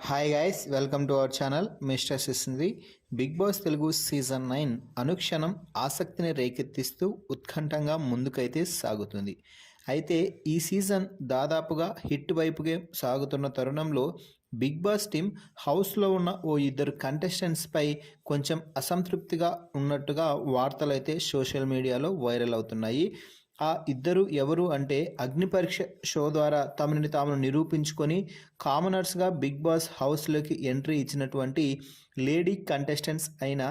Hi guys, welcome to our channel mister Sisindri. Bigg Boss Telugu season 9 అనుక్షణం ఆసక్తిని రేకెత్తిస్తూ ఉత్కంఠంగా ముందుకైతే సాగుతుంది. అయితే ఈ సీజన్ దాదాపుగా హిట్ వైపుగా సాగుతున్న తరుణంలో బిగ్ బాస్ టీం హౌస్లో ఉన్న ఓ ఇద్దరు కంటెస్టెంట్స్పై కొంచెం అసంతృప్తిగా ఉన్నట్టుగా వార్తలైతే సోషల్ మీడియాలో వైరల్ అవుతున్నాయి. ఆ ఇద్దరు ఎవరు అంటే అగ్ని పరీక్ష షో ద్వారా తమని తాము నిరూపించుకొని కామనర్స్గా బిగ్ బాస్ హౌస్లోకి ఎంట్రీ ఇచ్చినటువంటి లేడీ కంటెస్టెంట్స్ అయిన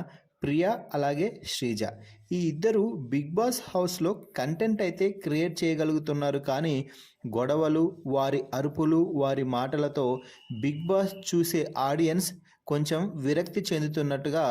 ప్రియా అలాగే శ్రీజ. ఈ ఇద్దరు బిగ్ బాస్ హౌస్లో కంటెంట్ అయితే క్రియేట్ చేయగలుగుతున్నారు, కానీ గొడవలు, వారి అరుపులు, వారి మాటలతో బిగ్ బాస్ చూసే ఆడియన్స్ కొంచెం విరక్తి చెందుతున్నట్టుగా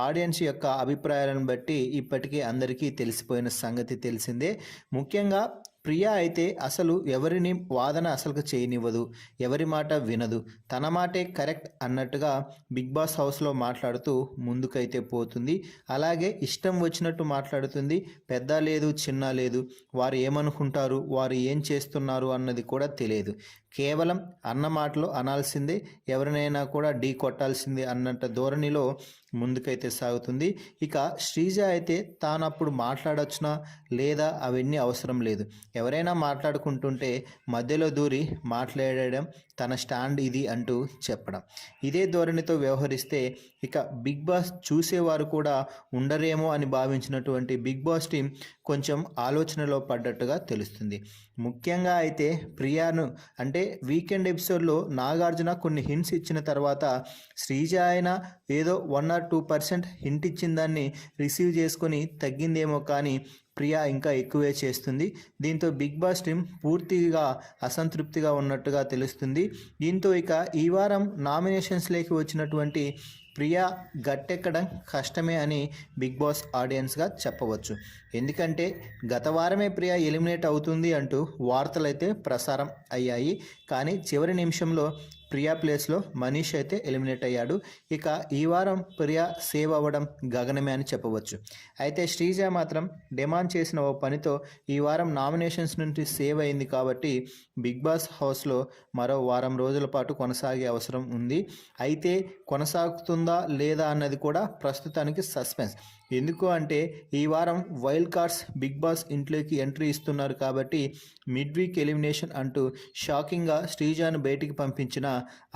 ఆడియన్స్ యొక్క అభిప్రాయాలను బట్టి ఇప్పటికే అందరికీ తెలిసిపోయిన సంగతి తెలిసిందే. ముఖ్యంగా ప్రియా అయితే అసలు ఎవరిని వాదన అసలు చేయనివ్వదు, ఎవరి మాట వినదు, తన మాటే కరెక్ట్ అన్నట్టుగా బిగ్ బాస్ హౌస్లో మాట్లాడుతూ ముందుకైతే పోతుంది. అలాగే ఇష్టం వచ్చినట్టు మాట్లాడుతుంది. పెద్ద లేదు, చిన్న లేదు, వారు ఏమనుకుంటారు, వారు ఏం చేస్తున్నారు అన్నది కూడా తెలియదు. కేవలం అన్న మాటలు అనాల్సిందే, ఎవరినైనా కూడా ఢీ కొట్టాల్సిందే అన్నట్టు ధోరణిలో ముందుకైతే సాగుతుంది. ఇక శ్రీజ అయితే తానప్పుడు మాట్లాడొచ్చునా లేదా అవన్నీ అవసరం లేదు, ఎవరైనా మాట్లాడుకుంటుంటే మధ్యలో దూరి మాట్లాడడం తన స్టాండ్ ఇది అంటూ చెప్పడం, ఇదే ధోరణితో వ్యవహరిస్తే ఇక బిగ్ బాస్ చూసేవారు కూడా ఉండరేమో అని భావించినటువంటి బిగ్ బాస్ టీం కొంచెం ఆలోచనలో పడ్డట్టుగా తెలుస్తుంది. ముఖ్యంగా అయితే ప్రియాను అంటే వీకెండ్ ఎపిసోడ్లో నాగార్జున కొన్ని హింట్స్ ఇచ్చిన తర్వాత శ్రీజ అయినా ఏదో 1 or 2% హింట్ ఇచ్చిన దాన్ని రిసీవ్ చేసుకొని తగ్గిందేమో, కానీ ప్రియా ఇంకా ఎక్కువే చేస్తుంది. దీంతో బిగ్ బాస్ టీం పూర్తిగా అసంతృప్తిగా ఉన్నట్టుగా తెలుస్తుంది. దీంతో ఇక ఈ వారం నామినేషన్స్లోకి వచ్చినటువంటి ప్రియా గట్టెక్కడం కష్టమే అని బిగ్ బాస్ ఆడియన్స్గా చెప్పవచ్చు. ఎందుకంటే గత వారమే ప్రియా ఎలిమినేట్ అవుతుంది అంటూ వార్తలైతే ప్రసారం అయ్యాయి, కానీ చివరి నిమిషంలో ప్రియా ప్లేస్లో మనీష్ అయితే ఎలిమినేట్ అయ్యాడు. ఇక ఈ వారం ప్రియా సేవ్ అవ్వడం గగనమే అని చెప్పవచ్చు. అయితే శ్రీజ మాత్రం డిమాండ్ చేసిన ఓ పనితో ఈ వారం నామినేషన్స్ నుండి సేవ్ అయింది కాబట్టి బిగ్ బాస్ హౌస్లో మరో వారం రోజుల పాటు కొనసాగే అవసరం ఉంది. అయితే కొనసాగుతుందా లేదా అన్నది కూడా ప్రస్తుతానికి సస్పెన్స్. ఎందుకు అంటే ఈ వారం వైల్డ్ కార్డ్స్ బిగ్ బాస్ ఇంట్లోకి ఎంట్రీ ఇస్తున్నారు కాబట్టి మిడ్ వీక్ ఎలిమినేషన్ అంటూ షాకింగ్గా శ్రీజాను బయటికి పంపించినా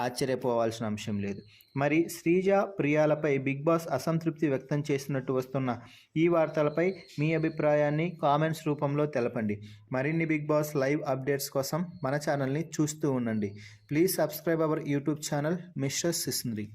ఆశ్చర్యపోవాల్సిన అంశం లేదు. మరి శ్రీజ ప్రియాలపై బిగ్ బాస్ అసంతృప్తి వ్యక్తం చేస్తున్నట్టు వస్తున్న ఈ వార్తలపై మీ అభిప్రాయాన్ని కామెంట్స్ రూపంలో తెలపండి. మరిన్ని బిగ్ బాస్ లైవ్ అప్డేట్స్ కోసం మన ఛానల్ని చూస్తూ ఉండండి. Please subscribe our YouTube channel mister సిసింద్రి.